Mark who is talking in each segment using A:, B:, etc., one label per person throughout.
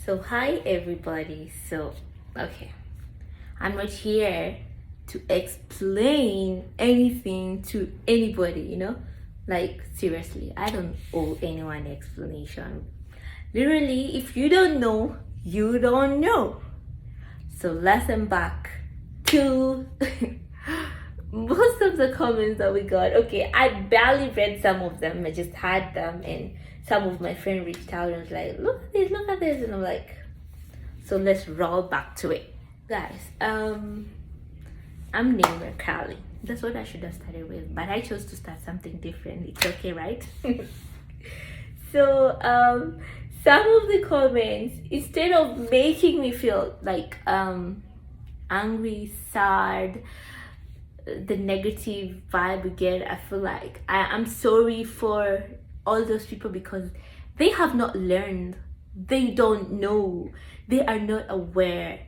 A: So, hi everybody. Okay, I'm not here to explain anything to anybody. Like, seriously, I don't owe anyone explanation. Literally, if you don't know, you don't know. So, listen back to most of the comments that we got. Okay, I barely read some of them, I just had them, and some of my friends reached out and was like, look at this, and I'm like, so let's roll back to it, guys. I'm Namer Crowley. That's what I should have started with, but I chose to start something different. It's okay, right? So some of the comments, instead of making me feel like angry, sad, the negative vibe we get, I feel like I'm sorry for all those people because they have not learned, they don't know, they are not aware.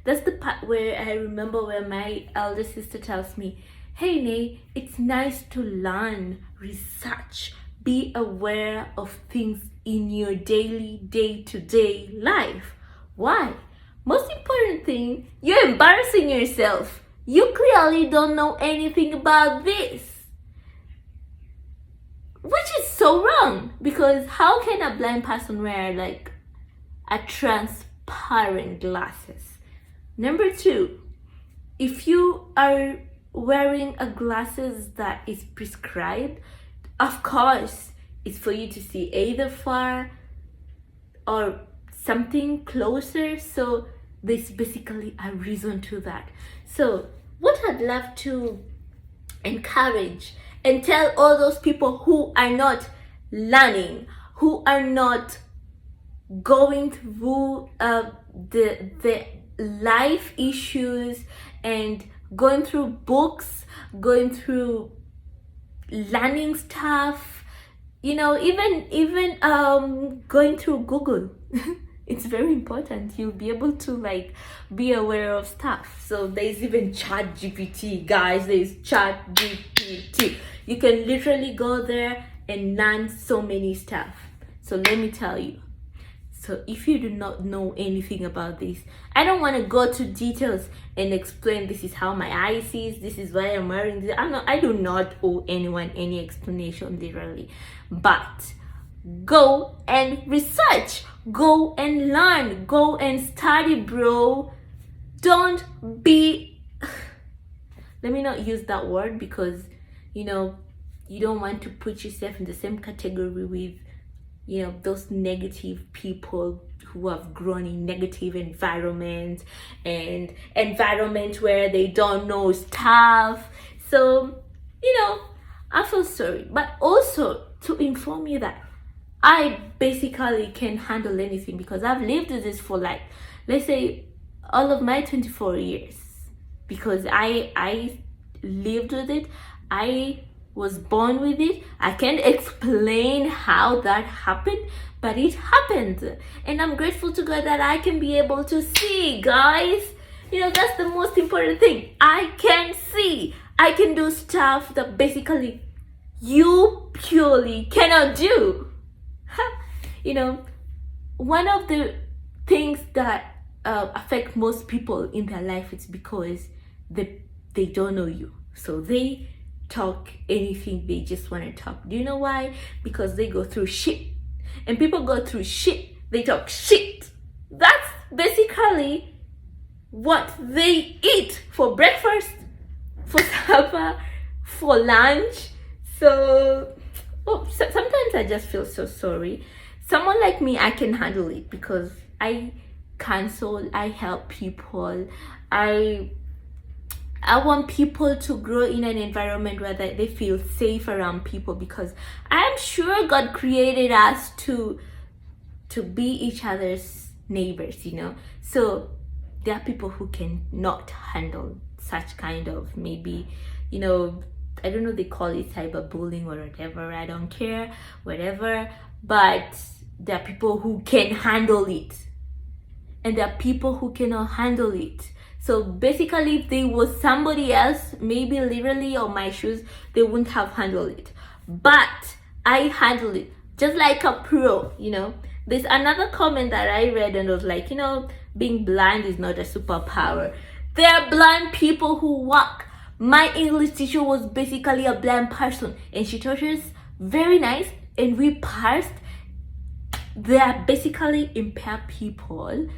A: That's the part where I remember where my elder sister tells me, hey Nay, it's nice to learn, research, be aware of things in your daily day-to-day life. Why? Most important thing, you're embarrassing yourself. You clearly don't know anything about this, which is so wrong, because how can a blind person wear like a transparent glasses? Number two, if you are wearing a glasses that is prescribed, of course it's for you to see either far or something closer, so there's basically a reason to that. So what I'd love to encourage and tell all those people who are not learning, who are not going through the life issues and going through books, going through learning stuff, even going through Google. It's very important. You'll be able to be aware of stuff. So there's even ChatGPT, guys. There's ChatGPT. You can literally go there and learn so many stuff. So let me tell you. So if you do not know anything about this, I don't want to go to details and explain this is how my eye sees, this is why I'm wearing this. I do not owe anyone any explanation, literally. But go and research, go and learn, go and study, bro. Don't be let me not use that word, because you don't want to put yourself in the same category with those negative people who have grown in negative environments and environment where they don't know stuff. So I feel sorry, but also to inform you that I basically can handle anything, because I've lived with this for let's say all of my 24 years, because I lived with it. I was born with it. I can't explain how that happened, but it happened, and I'm grateful to God that I can be able to see, guys. That's the most important thing. I can see. I can do stuff that basically you purely cannot do. One of the things that affect most people in their life is because they don't know you, so they talk anything they just want to talk. Do you know why? Because they go through shit, and people go through shit, they talk shit. That's basically what they eat for breakfast, for supper, for lunch. So sometimes I just feel so sorry. Someone like me, I can handle it because I counsel, I help people. I want people to grow in an environment where they feel safe around people, because I'm sure God created us to be each other's neighbors, So there are people who can not handle such kind of, maybe, I don't know, they call it cyberbullying or whatever. I don't care, whatever. But there are people who can handle it, and there are people who cannot handle it. So basically, if they was somebody else, maybe literally on my shoes, they wouldn't have handled it. But I handle it just like a pro, There's another comment that I read and was like, being blind is not a superpower. There are blind people who walk. My English teacher was basically a blind person, and she taught us very nice, and we passed. They are basically impaired people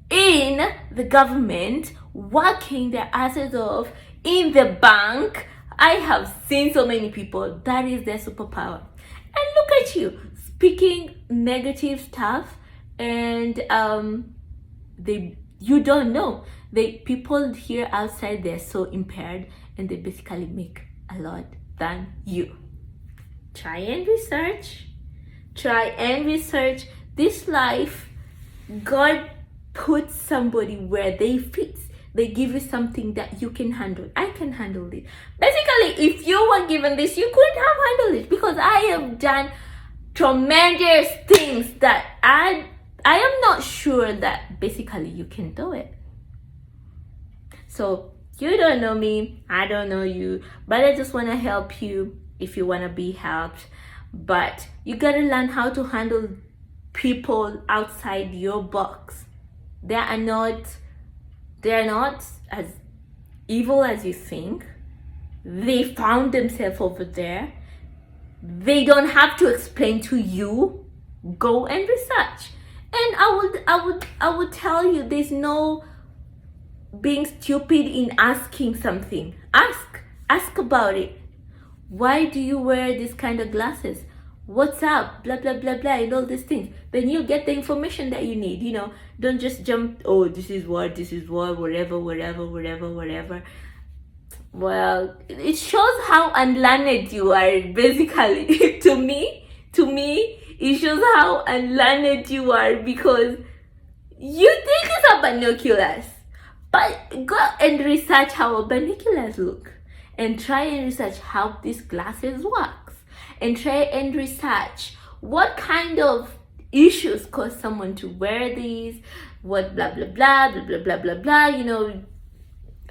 A: in the government working their asses off in the bank. I have seen so many people, that is their superpower. And look at you speaking negative stuff, and you don't know, people here outside, they're so impaired and they basically make a lot than you. Try and research this life. God puts somebody where they fit. They give you something that you can handle. I can handle it. Basically, if you were given this, you couldn't have handled it, because I have done tremendous things that I am not sure that basically you can do it. So you don't know me, I don't know you, but I just want to help you if you want to be helped. But you gotta learn how to handle people outside your box. They are not as evil as you think. They found themselves over there. They don't have to explain to you. Go and research. And I would tell you, there's no being stupid in asking something. Ask about it. Why do you wear this kind of glasses? What's up? Blah blah blah blah, and all these things. Then you'll get the information that you need. Don't just jump, oh, this is what, whatever. Well, it shows how unlearned you are, basically. to me, it shows how unlearned you are, because you think these are binoculars. But go and research how binoculars look, and try and research how these glasses works, and try and research what kind of issues cause someone to wear these, what blah blah blah blah blah blah blah blah.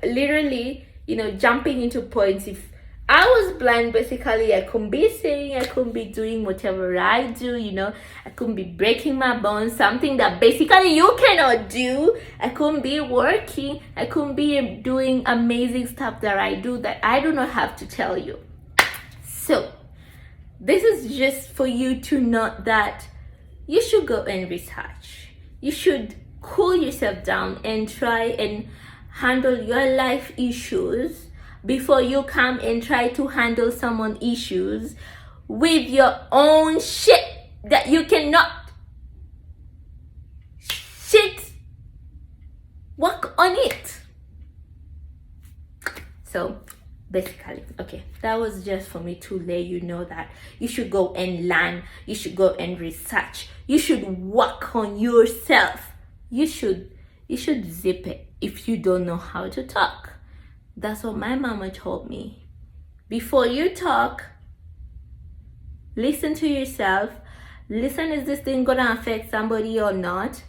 A: Literally, jumping into points. If I was blind, basically I couldn't be singing, I couldn't be doing whatever I do, I couldn't be breaking my bones, something that basically you cannot do. I couldn't be working, I couldn't be doing amazing stuff that I do, that I do not have to tell you. So this is just for you to know that you should go and research. You should cool yourself down and try and handle your life issues before you come and try to handle someone's issues with your own shit that you cannot work on it. So basically, okay, that was just for me to let you know that you should go and learn, you should go and research, you should work on yourself. You should zip it if you don't know how to talk. That's what my mama told me. Before you talk, listen to yourself. Listen, is this thing gonna affect somebody or not?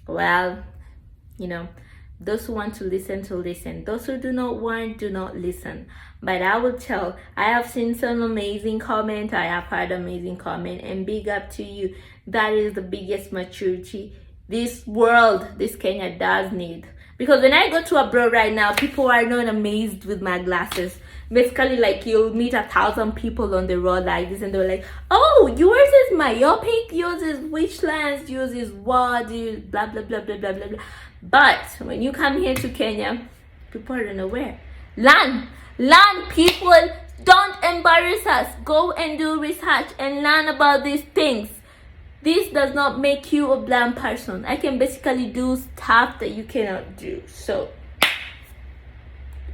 A: Well, those who want to listen. Those who do not want, do not listen. But I will tell, I have seen some amazing comment, I have heard amazing comment, and big up to you. That is the biggest maturity this world, this Kenya does need. Because when I go to abroad right now, people are not amazed with my glasses. Basically, like, you'll meet 1,000 people on the road like this, and they're like, oh, yours is myopic, yours is which lens, yours is what, you blah blah blah blah blah blah blah. But when you come here to Kenya, people are unaware. Learn, people. Don't embarrass us. Go and do research and learn about these things. This does not make you a blind person. I can basically do stuff that you cannot do. So,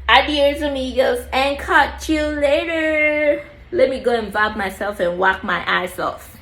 A: adios amigos, and catch you later. Let me go and vibe myself and whack my eyes off.